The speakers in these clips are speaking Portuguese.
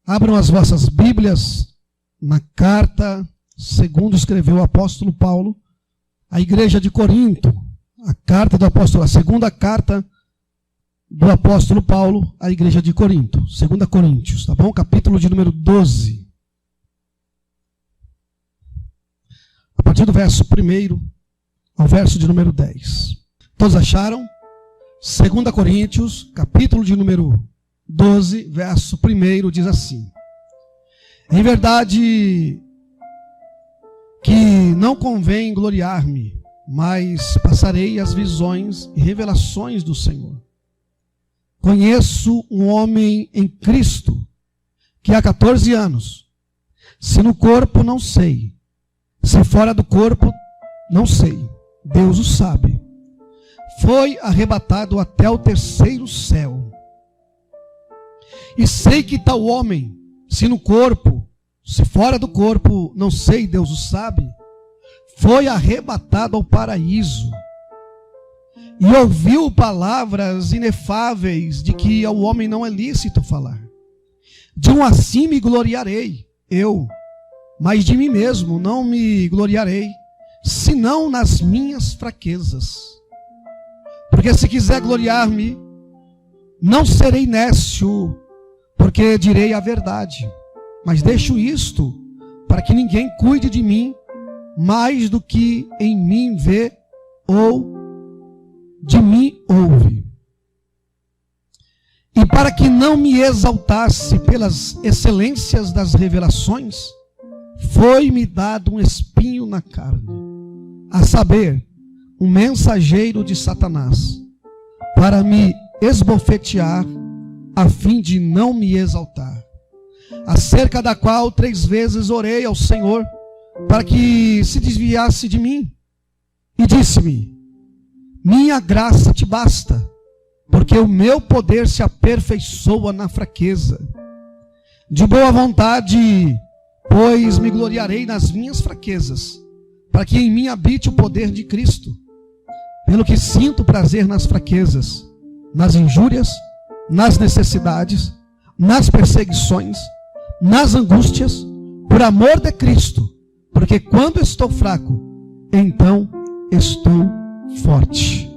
Abram as vossas Bíblias na carta segundo escreveu o apóstolo Paulo à igreja de Corinto. A segunda carta do apóstolo Paulo à igreja de Corinto. 2 Coríntios, tá bom? Capítulo de número 12. A partir do verso 1 ao verso de número 10. Todos acharam? 2 Coríntios, capítulo de número 12, verso 1 diz assim: em verdade que não convém gloriar-me, mas passarei as visões e revelações do Senhor. Conheço um homem em Cristo que há 14 anos, se no corpo não sei, se fora do corpo não sei, Deus o sabe, foi arrebatado até o terceiro céu. E sei que tal homem, se no corpo, se fora do corpo, não sei, Deus o sabe, foi arrebatado ao paraíso. E ouviu palavras inefáveis de que ao homem não é lícito falar. De um assim me gloriarei, eu, mas de mim mesmo não me gloriarei, senão nas minhas fraquezas. Porque se quiser gloriar-me, não serei nécio, porque direi a verdade. Mas deixo isto para que ninguém cuide de mim mais do que em mim vê ou de mim ouve. E para que não me exaltasse pelas excelências das revelações, foi-me dado um espinho na carne, a saber, um mensageiro de Satanás, para me esbofetear, a fim de não me exaltar. Acerca da qual 3 vezes orei ao Senhor, para que se desviasse de mim. E disse-me: minha graça te basta, porque o meu poder se aperfeiçoa na fraqueza. De boa vontade, pois me gloriarei nas minhas fraquezas, para que em mim habite o poder de Cristo. Pelo que sinto prazer nas fraquezas, nas injúrias, nas necessidades, nas perseguições, nas angústias, por amor de Cristo, porque quando estou fraco, então estou forte.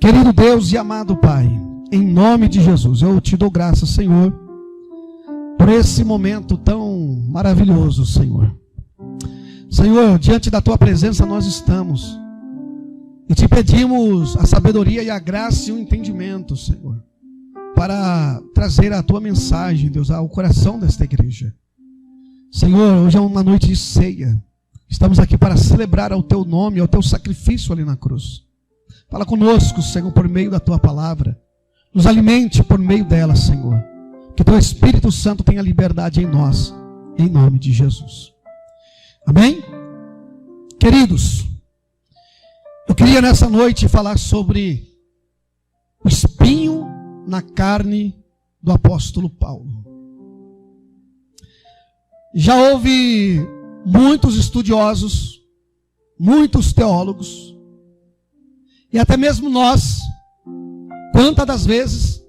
Querido Deus e amado Pai, em nome de Jesus, eu te dou graças, Senhor, por esse momento tão maravilhoso, Senhor. Senhor, diante da tua presença nós estamos, e te pedimos a sabedoria e a graça e o entendimento, Senhor, para trazer a tua mensagem, Deus, ao coração desta igreja. Senhor, hoje é uma noite de ceia. Estamos aqui para celebrar ao teu nome, ao teu sacrifício ali na cruz. Fala conosco, Senhor, por meio da tua palavra. Nos alimente por meio dela, Senhor. Que teu Espírito Santo tenha liberdade em nós, em nome de Jesus. Amém? Queridos, eu queria nessa noite falar sobre o espinho na carne do apóstolo Paulo. Já houve muitos estudiosos, muitos teólogos, e até mesmo nós, quantas das vezes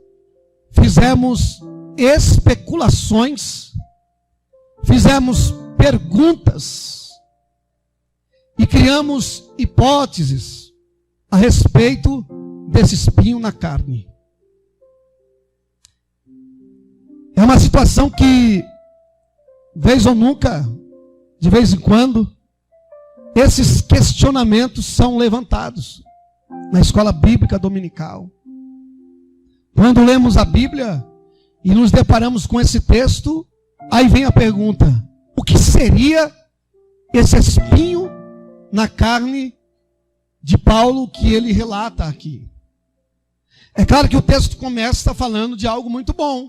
fizemos especulações, fizemos perguntas e criamos hipóteses a respeito desse espinho na carne. É uma situação que, vez ou nunca, de vez em quando, esses questionamentos são levantados na escola bíblica dominical. Quando lemos a Bíblia e nos deparamos com esse texto, aí vem a pergunta: o que seria esse espinho na carne de Paulo que ele relata aqui? É claro que o texto começa falando de algo muito bom,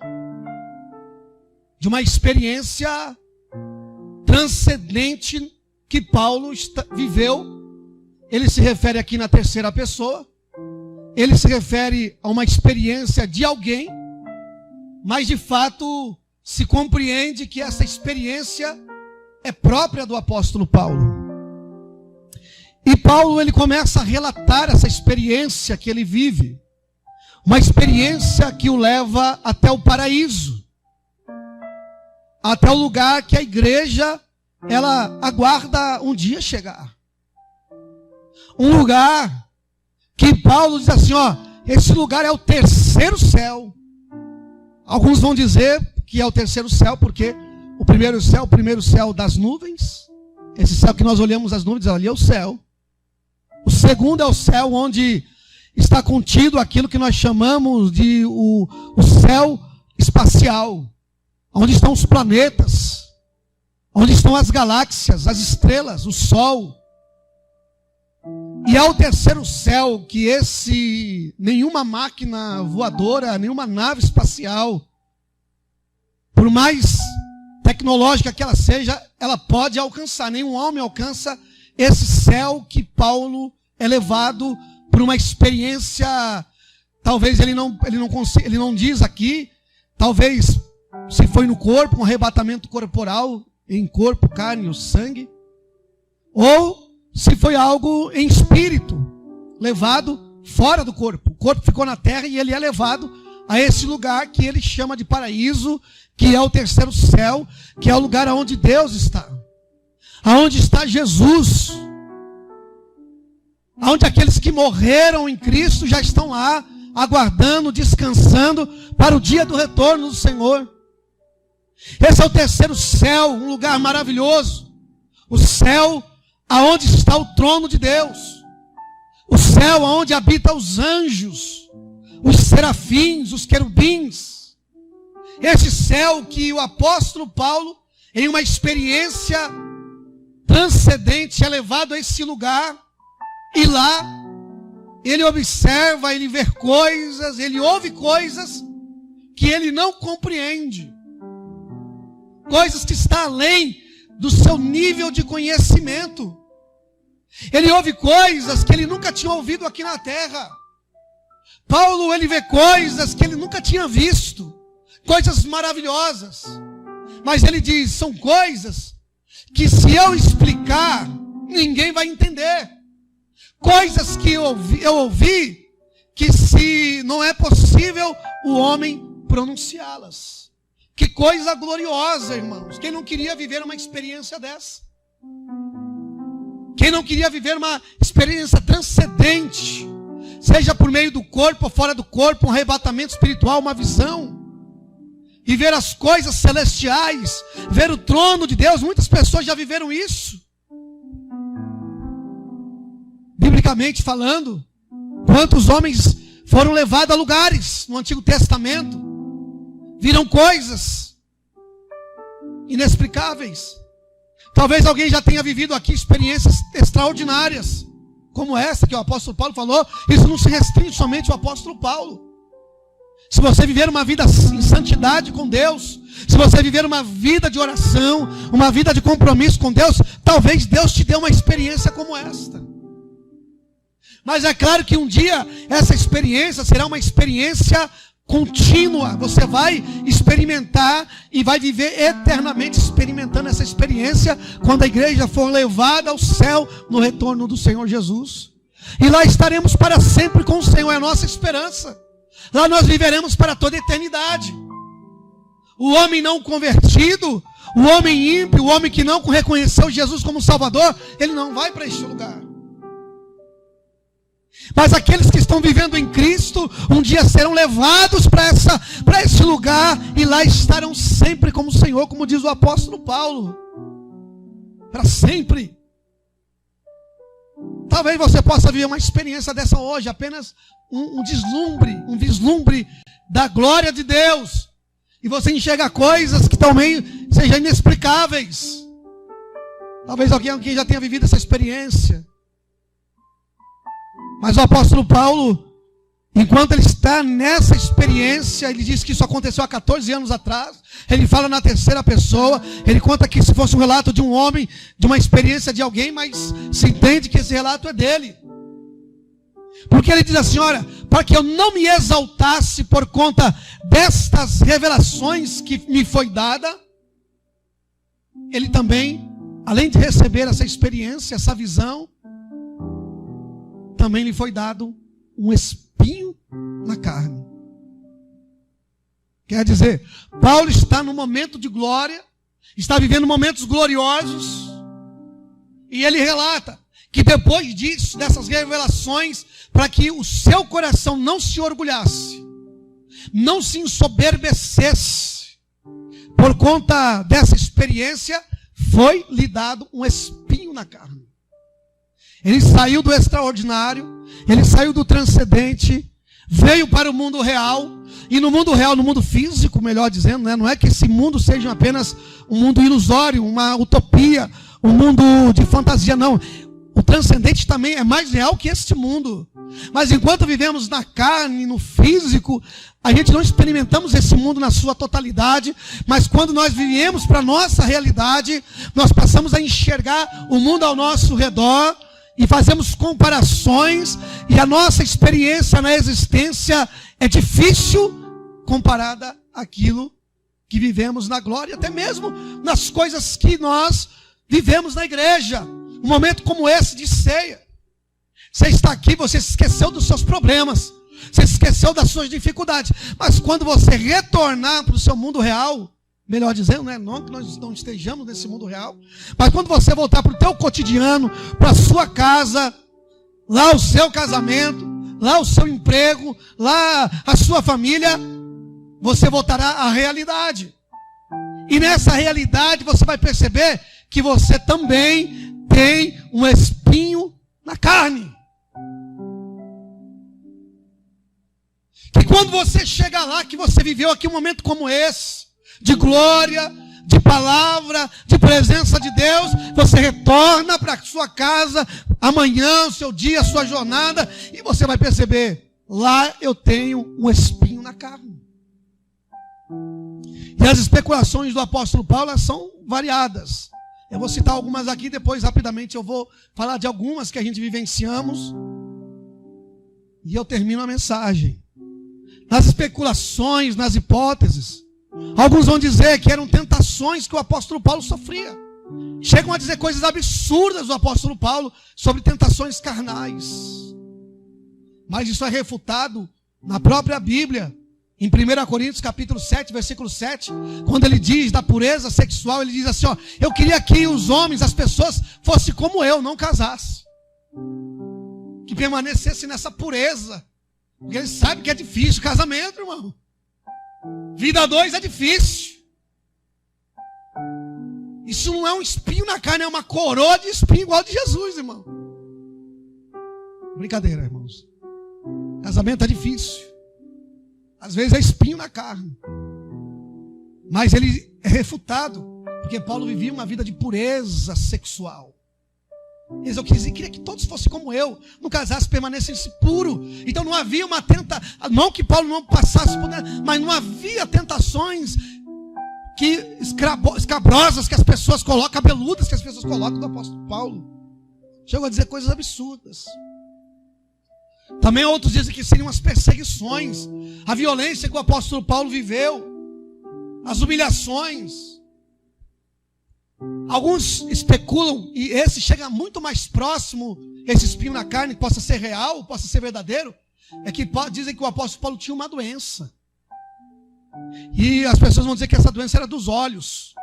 de uma experiência transcendente que Paulo viveu. Ele se refere aqui na terceira pessoa, ele se refere a uma experiência de alguém, mas de fato se compreende que essa experiência é própria do apóstolo Paulo. E Paulo, ele começa a relatar essa experiência que ele vive, uma experiência que o leva até o paraíso. até o lugar que a igreja, ela aguarda um dia chegar. Um lugar que Paulo diz assim, ó, esse lugar é o terceiro céu. Alguns vão dizer que é o terceiro céu, porque o primeiro céu das nuvens, esse céu que nós olhamos as nuvens, ali é o céu. O segundo é o céu onde está contido aquilo que nós chamamos de o céu espacial, onde estão os planetas, onde estão as galáxias, as estrelas, o sol. E é o terceiro céu que nenhuma máquina voadora, nenhuma nave espacial, por mais tecnológica que ela seja, ela pode alcançar. Nenhum homem alcança esse céu que Paulo é levado por uma experiência. Talvez ele não diz aqui, talvez se foi no corpo, um arrebatamento corporal, em corpo, carne ou sangue, ou se foi algo em espírito, levado fora do corpo. O corpo ficou na terra e ele é levado a esse lugar que ele chama de paraíso, que é o terceiro céu, que é o lugar onde Deus está, aonde está Jesus, aonde aqueles que morreram em Cristo já estão lá, aguardando, descansando para o dia do retorno do Senhor. Esse é o terceiro céu, um lugar maravilhoso, o céu aonde está o trono de Deus, o céu aonde habitam os anjos, os serafins, os querubins. Esse céu que o apóstolo Paulo, em uma experiência transcendente, é levado a esse lugar, e lá ele observa, ele vê coisas, ele ouve coisas que ele não compreende, coisas que estão além do seu nível de conhecimento. Ele ouve coisas que ele nunca tinha ouvido aqui na terra. Paulo, ele vê coisas que ele nunca tinha visto, coisas maravilhosas, mas ele diz, são coisas que se eu explicar, ninguém vai entender. Coisas que eu ouvi, que se não é possível o homem pronunciá-las. Que coisa gloriosa, irmãos. Quem não queria viver uma experiência dessa? Quem não queria viver uma experiência transcendente, seja por meio do corpo ou fora do corpo, um arrebatamento espiritual, uma visão, e ver as coisas celestiais, ver o trono de Deus? Muitas pessoas já viveram isso. Biblicamente falando, quantos homens foram levados a lugares no Antigo Testamento, viram coisas inexplicáveis. Talvez alguém já tenha vivido aqui experiências extraordinárias, como essa que o apóstolo Paulo falou. Isso não se restringe somente ao apóstolo Paulo. Se você viver uma vida em santidade com Deus, se você viver uma vida de oração, uma vida de compromisso com Deus, talvez Deus te dê uma experiência como esta. Mas é claro que um dia essa experiência será uma experiência contínua. Você vai experimentar e vai viver eternamente experimentando essa experiência quando a igreja for levada ao céu no retorno do Senhor Jesus. E lá estaremos para sempre com o Senhor, é a nossa esperança. Lá nós viveremos para toda a eternidade. O homem não convertido, o homem ímpio, o homem que não reconheceu Jesus como Salvador, ele não vai para este lugar. Mas aqueles que estão vivendo em Cristo, um dia serão levados para esse lugar, e lá estarão sempre como o Senhor, como diz o apóstolo Paulo. Para sempre. Talvez você possa viver uma experiência dessa hoje, apenas um vislumbre da glória de Deus, e você enxerga coisas que também sejam inexplicáveis. Talvez alguém já tenha vivido essa experiência. Mas o apóstolo Paulo, enquanto ele está nessa experiência, ele diz que isso aconteceu há 14 anos atrás. Ele fala na terceira pessoa, ele conta que se fosse um relato de um homem, de uma experiência de alguém, mas se entende que esse relato é dele. Porque ele diz assim, olha, para que eu não me exaltasse por conta destas revelações que me foi dada, ele também, além de receber essa experiência, essa visão, também lhe foi dado um espinho na carne. Quer dizer, Paulo está no momento de glória, está vivendo momentos gloriosos, e ele relata que depois disso, dessas revelações, para que o seu coração não se orgulhasse, não se ensoberbecesse, por conta dessa experiência, foi lhe dado um espinho na carne. Ele saiu do extraordinário, ele saiu do transcendente, veio para o mundo real, e no mundo real, no mundo físico, melhor dizendo, né? Não é que esse mundo seja apenas um mundo ilusório, uma utopia, um mundo de fantasia, não. O transcendente também é mais real que este mundo. Mas enquanto vivemos na carne, no físico, a gente não experimentamos esse mundo na sua totalidade. Mas quando nós viemos para a nossa realidade, nós passamos a enxergar o mundo ao nosso redor e fazemos comparações. E a nossa experiência na existência é difícil comparada àquilo que vivemos na glória, até mesmo nas coisas que nós vivemos na igreja. Um momento como esse de ceia. Você está aqui, você se esqueceu dos seus problemas, você se esqueceu das suas dificuldades. Mas quando você retornar para o seu mundo real, melhor dizendo, né? Não que nós não estejamos nesse mundo real, mas quando você voltar para o teu cotidiano, para a sua casa, lá o seu casamento, lá o seu emprego, lá a sua família, você voltará à realidade. E nessa realidade você vai perceber que você também tem um espinho na carne. Que quando você chega lá, que você viveu aqui um momento como esse, de glória, de palavra, de presença de Deus, você retorna para a sua casa, amanhã, o seu dia, a sua jornada, e você vai perceber, lá eu tenho um espinho na carne. E as especulações do apóstolo Paulo são variadas. Eu vou citar algumas aqui, depois rapidamente eu vou falar de algumas que a gente vivenciamos. E eu termino a mensagem. Nas especulações, nas hipóteses, alguns vão dizer que eram tentações que o apóstolo Paulo sofria. Chegam a dizer coisas absurdas do apóstolo Paulo sobre tentações carnais. Mas isso é refutado na própria Bíblia. Em 1 Coríntios capítulo 7, versículo 7, quando ele diz da pureza sexual, ele diz assim, ó, eu queria que os homens, as pessoas, fossem como eu, não casassem. Que permanecessem nessa pureza. Porque eles sabem que é difícil casamento, irmão. Vida a dois é difícil. Isso não é um espinho na carne, é uma coroa de espinho igual de Jesus, irmão. Brincadeira, irmãos. Casamento é difícil. Às vezes é espinho na carne. Mas ele é refutado. Porque Paulo vivia uma vida de pureza sexual. Eu queria que todos fossem como eu. No casasse, permanecesse puro. Então não havia uma tentação. Não que Paulo não passasse por, mas não havia tentações escabrosas que as pessoas colocam, cabeludas que as pessoas colocam do apóstolo Paulo. Chegou a dizer coisas absurdas. Também outros dizem que seriam as perseguições, a violência que o apóstolo Paulo viveu, as humilhações. Alguns especulam, e esse chega muito mais próximo, esse espinho na carne, que possa ser real, possa ser verdadeiro, é que dizem que o apóstolo Paulo tinha uma doença. E as pessoas vão dizer que essa doença era dos olhos.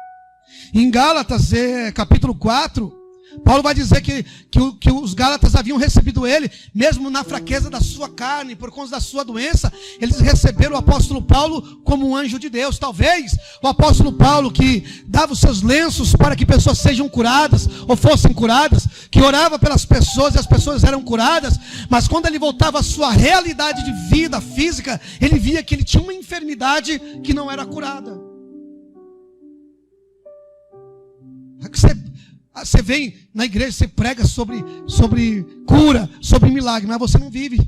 Em Gálatas, capítulo 4, Paulo vai dizer que os Gálatas haviam recebido ele, mesmo na fraqueza da sua carne, por conta da sua doença, eles receberam o apóstolo Paulo como um anjo de Deus. Talvez o apóstolo Paulo, que dava os seus lenços para que pessoas sejam curadas, ou fossem curadas, que orava pelas pessoas e as pessoas eram curadas, mas quando ele voltava à sua realidade de vida física, ele via que ele tinha uma enfermidade que não era curada. Você vem na igreja, você prega sobre cura, sobre milagre, mas você não vive.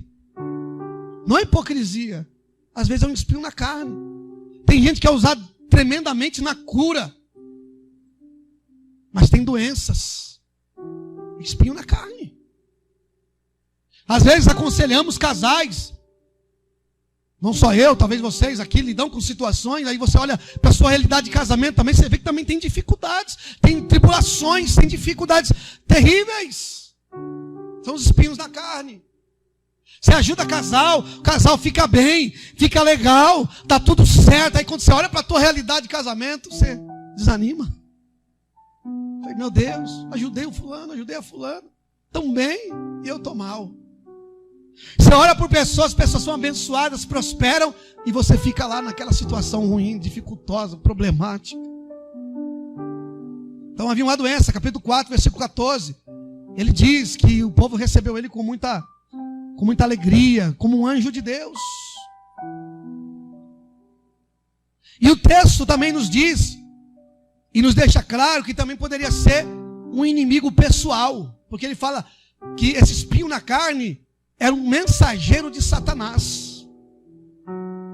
Não é hipocrisia. Às vezes é um espinho na carne. Tem gente que é usada tremendamente na cura, mas tem doenças. Espinho na carne. Às vezes aconselhamos casais. Não só eu, talvez vocês aqui lidam com situações, aí você olha para a sua realidade de casamento também, você vê que também tem dificuldades, tem tribulações, tem dificuldades terríveis. São os espinhos na carne. Você ajuda o casal fica bem, fica legal, está tudo certo. Aí quando você olha para a tua realidade de casamento, você desanima. Falei, meu Deus, ajudei o fulano, ajudei a fulano. Tão bem e eu estou mal. Você ora por pessoas, as pessoas são abençoadas, prosperam, e você fica lá naquela situação ruim, dificultosa, problemática. Então havia uma doença, capítulo 4, versículo 14. Ele diz que o povo recebeu ele com muita alegria, como um anjo de Deus. E o texto também nos diz, e nos deixa claro que também poderia ser um inimigo pessoal. Porque ele fala que esse espinho na carne era um mensageiro de Satanás.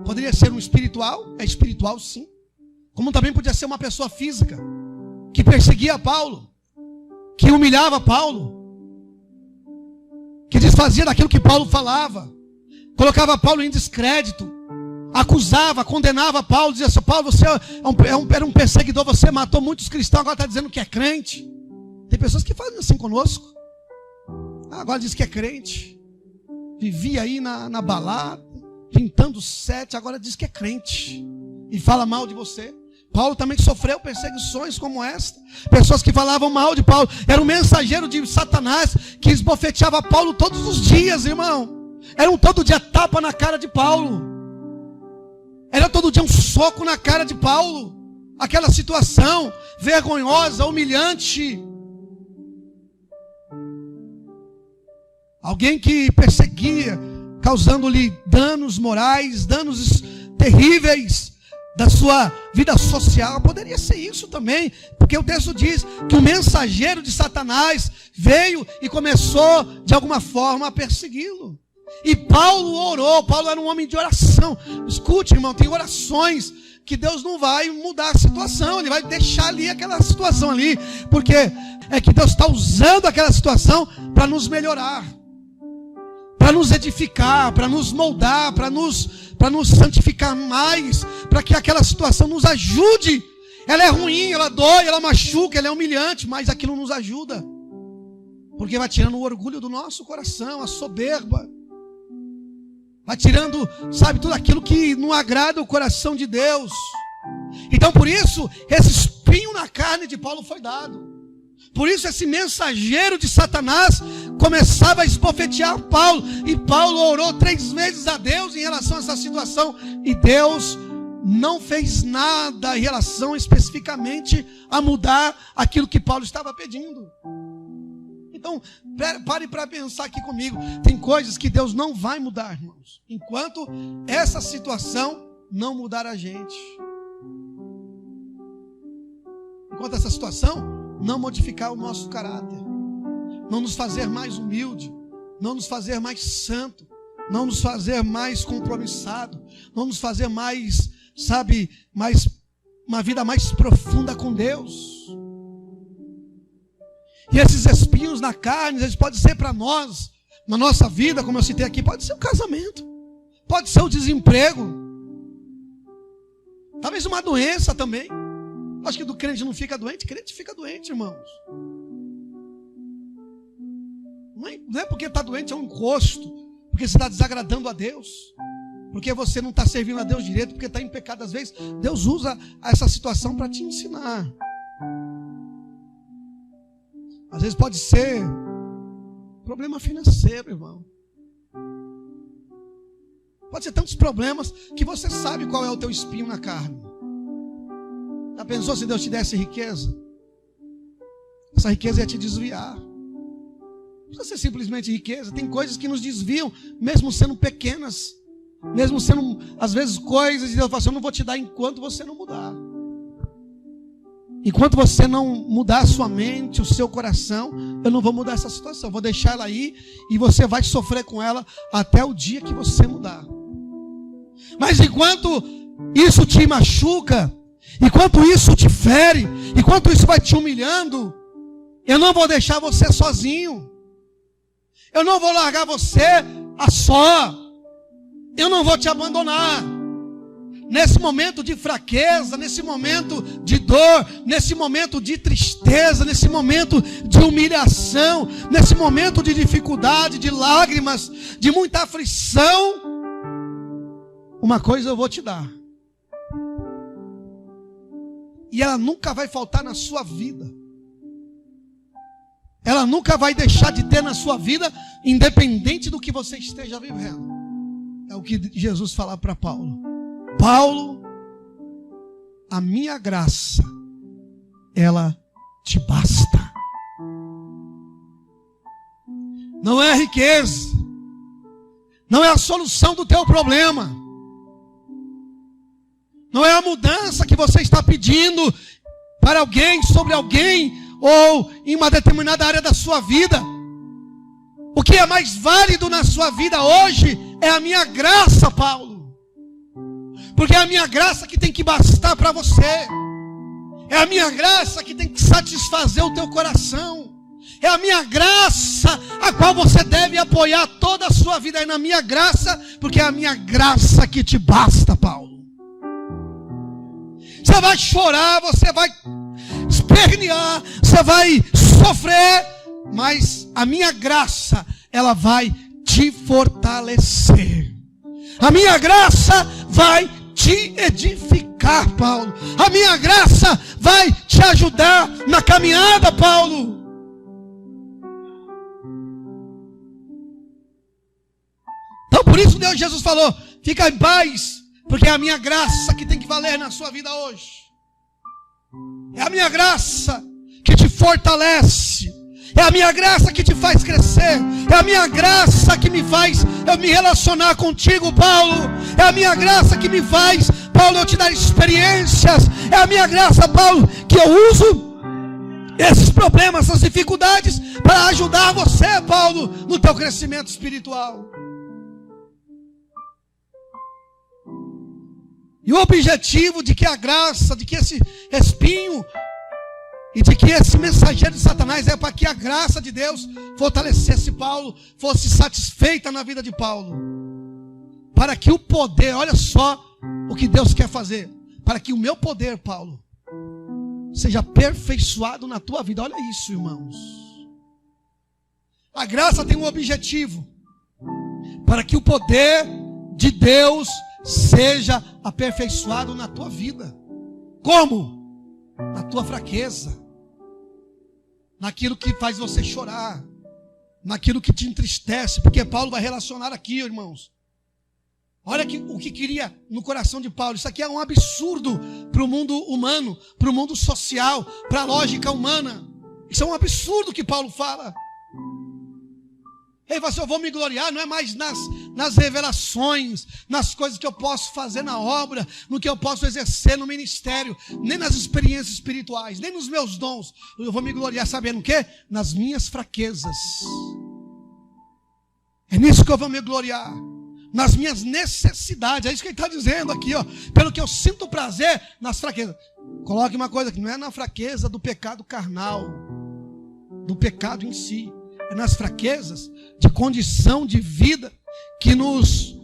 Poderia ser um espiritual? É espiritual, sim. Como também podia ser uma pessoa física, que perseguia Paulo, que humilhava Paulo, que desfazia daquilo que Paulo falava, colocava Paulo em descrédito, acusava, condenava Paulo, dizia assim: Paulo, você era um perseguidor, você matou muitos cristãos, agora está dizendo que é crente. Tem pessoas que fazem assim conosco. Agora diz que é crente. Vivia aí na balada, pintando sete, agora diz que é crente. E fala mal de você. Paulo também sofreu perseguições como esta. Pessoas que falavam mal de Paulo. Era um mensageiro de Satanás que esbofeteava Paulo todos os dias, irmão. Era todo dia tapa na cara de Paulo. Era todo dia um soco na cara de Paulo. Aquela situação vergonhosa, humilhante. Alguém que perseguia, causando-lhe danos morais, danos terríveis da sua vida social. Poderia ser isso também, porque o texto diz que o mensageiro de Satanás veio e começou de alguma forma a persegui-lo. E Paulo orou. Paulo era um homem de oração. Escute, irmão, tem orações que Deus não vai mudar a situação, Ele vai deixar ali aquela situação ali, porque é que Deus está usando aquela situação para nos melhorar, para nos edificar, para nos moldar, para nos santificar mais, para que aquela situação nos ajude. Ela é ruim, ela dói, ela machuca, ela é humilhante, mas aquilo nos ajuda, porque vai tirando o orgulho do nosso coração, a soberba, vai tirando, sabe, tudo aquilo que não agrada o coração de Deus. Então por isso, esse espinho na carne de Paulo foi dado. Por isso esse mensageiro de Satanás começava a esbofetear Paulo. E Paulo orou 3 vezes a Deus em relação a essa situação. E Deus não fez nada em relação especificamente a mudar aquilo que Paulo estava pedindo. Então, pare para pensar aqui comigo. Tem coisas que Deus não vai mudar, irmãos, enquanto essa situação não mudar a gente. Enquanto essa situação não modificar o nosso caráter, não nos fazer mais humilde, não nos fazer mais santo, não nos fazer mais compromissado, não nos fazer mais, sabe, mais uma vida mais profunda com Deus. E esses espinhos na carne, eles podem ser para nós, na nossa vida, como eu citei aqui, pode ser o casamento, pode ser o desemprego, talvez uma doença também. Acho que do crente não fica doente, crente fica doente, irmãos. Não é porque está doente, é um encosto, porque você está desagradando a Deus, porque você não está servindo a Deus direito, porque está em pecado. Às vezes Deus usa essa situação para te ensinar. Às vezes pode ser problema financeiro, irmão. Pode ser tantos problemas que você sabe qual é o teu espinho na carne. Já pensou se Deus te desse riqueza? Essa riqueza ia te desviar. Não precisa ser simplesmente riqueza. Tem coisas que nos desviam, mesmo sendo pequenas, mesmo sendo, às vezes, coisas de Deus fala assim: eu não vou te dar enquanto você não mudar. Enquanto você não mudar a sua mente, o seu coração, eu não vou mudar essa situação. Vou deixar ela aí e você vai sofrer com ela até o dia que você mudar. Mas enquanto isso te machuca, enquanto isso te fere, enquanto isso vai te humilhando, eu não vou deixar você sozinho. Eu não vou largar você a só. Eu não vou te abandonar. Nesse momento de fraqueza, nesse momento de dor, nesse momento de tristeza, nesse momento de humilhação, nesse momento de dificuldade, de lágrimas, de muita aflição, uma coisa eu vou te dar. E ela nunca vai faltar na sua vida. ela nunca vai deixar de ter na sua vida, independente do que você esteja vivendo. É o que Jesus fala para Paulo. Paulo, a minha graça, ela te basta. Não é a riqueza, não é a solução do teu problema, não é a mudança que você está pedindo para alguém, sobre alguém, ou em uma determinada área da sua vida. O que é mais válido na sua vida hoje é a minha graça, Paulo. Porque é a minha graça que tem que bastar para você. É a minha graça que tem que satisfazer o teu coração. É a minha graça a qual você deve apoiar toda a sua vida. É na minha graça, porque é a minha graça que te basta, Paulo. Você vai chorar, você vai espernear, você vai sofrer, mas a minha graça, ela vai te fortalecer. A minha graça vai te edificar, Paulo. A minha graça vai te ajudar na caminhada, Paulo. Então por isso Deus, Jesus falou, fica em paz, porque é a minha graça que tem que valer na sua vida hoje. É a minha graça que te fortalece. É a minha graça que te faz crescer. É a minha graça que me faz eu me relacionar contigo, Paulo. É a minha graça que me faz, Paulo, eu te dar experiências. É a minha graça, Paulo, que eu uso esses problemas, essas dificuldades para ajudar você, Paulo, no teu crescimento espiritual. E o objetivo de que a graça, de que esse espinho e de que esse mensageiro de Satanás é para que a graça de Deus fortalecesse Paulo, fosse satisfeita na vida de Paulo. Para que o poder, olha só o que Deus quer fazer. Para que o meu poder, Paulo, seja aperfeiçoado na tua vida. Olha isso, irmãos. A graça tem um objetivo. Para que o poder de Deus seja aperfeiçoado na tua vida. Como? Na tua fraqueza, naquilo que faz você chorar, naquilo que te entristece, porque Paulo vai relacionar aqui, irmãos. Olha o que queria no coração de Paulo. Isso aqui é um absurdo para o mundo humano, para o mundo social, para a lógica humana. Isso é um absurdo que Paulo fala. Ele fala assim, eu vou me gloriar, não é mais nas revelações, nas coisas que eu posso fazer na obra, no que eu posso exercer no ministério, nem nas experiências espirituais, nem nos meus dons. Eu vou me gloriar sabendo o quê? Nas minhas fraquezas. É nisso que eu vou me gloriar. Nas minhas necessidades. É isso que ele está dizendo aqui, ó. Pelo que eu sinto prazer nas fraquezas. Coloque uma coisa aqui, não é na fraqueza do pecado carnal, do pecado em si. É nas fraquezas de condição de vida que nos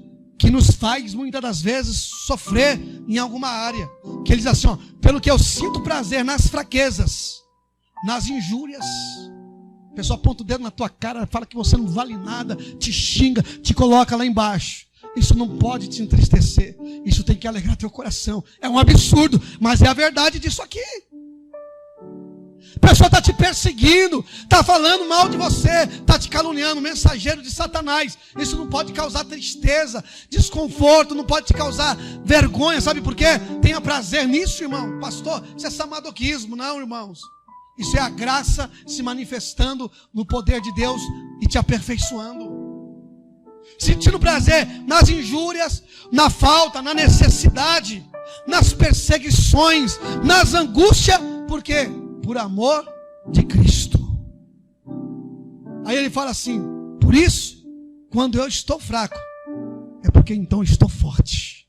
faz muitas das vezes sofrer em alguma área. Que ele diz assim, ó, pelo que eu sinto prazer nas fraquezas, nas injúrias. A pessoa aponta o dedo na tua cara, fala que você não vale nada, te xinga, te coloca lá embaixo. Isso não pode te entristecer. Isso tem que alegrar teu coração. É um absurdo, mas é a verdade disso aqui. A pessoa está te perseguindo, está falando mal de você, está te caluniando, mensageiro de Satanás. Isso não pode causar tristeza, desconforto, não pode te causar vergonha. Sabe por quê? Tenha prazer nisso, irmão. Pastor, isso é samadosismo. Não, irmãos. Isso é a graça se manifestando no poder de Deus e te aperfeiçoando. Sentindo prazer nas injúrias, na falta, na necessidade, nas perseguições, nas angústias. Por quê? Por amor de Cristo. Aí ele fala assim, por isso, quando eu estou fraco, é porque então estou forte.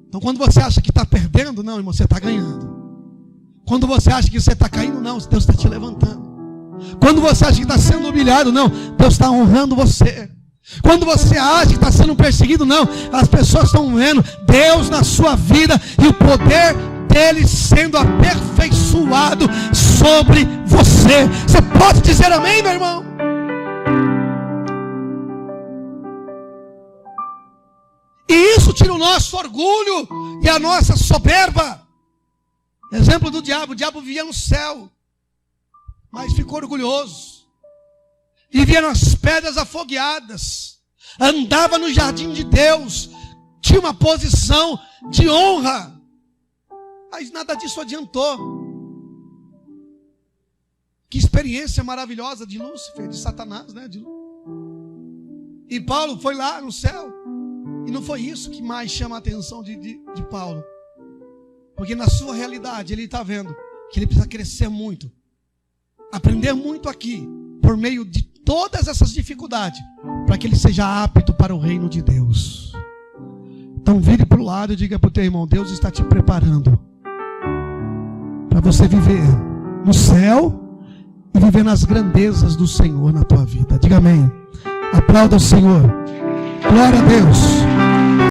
Então quando você acha que está perdendo, não, irmão, você está ganhando. Quando você acha que você está caindo, não, Deus está te levantando. Quando você acha que está sendo humilhado, não, Deus está honrando você. Quando você acha que está sendo perseguido, não, as pessoas estão vendo Deus na sua vida e o poder dele sendo aperfeiçoado sobre você. Você pode dizer amém, meu irmão? E isso tira o nosso orgulho e a nossa soberba. Exemplo do diabo. O diabo vivia no céu. mas ficou orgulhoso. Vivia nas pedras afogueadas. Andava no jardim de Deus. Tinha uma posição de honra. Mas nada disso adiantou. Que experiência maravilhosa de Lúcifer, de Satanás, né? E Paulo foi lá no céu. E não foi isso que mais chama a atenção de Paulo. Porque na sua realidade ele está vendo que ele precisa crescer muito. Aprender muito aqui. Por meio de todas essas dificuldades. Para que ele seja apto para o reino de Deus. Então vire para o lado e diga para o teu irmão: Deus está te preparando para você viver no céu e viver nas grandezas do Senhor na tua vida. Diga amém. Aplauda o Senhor. Glória a Deus.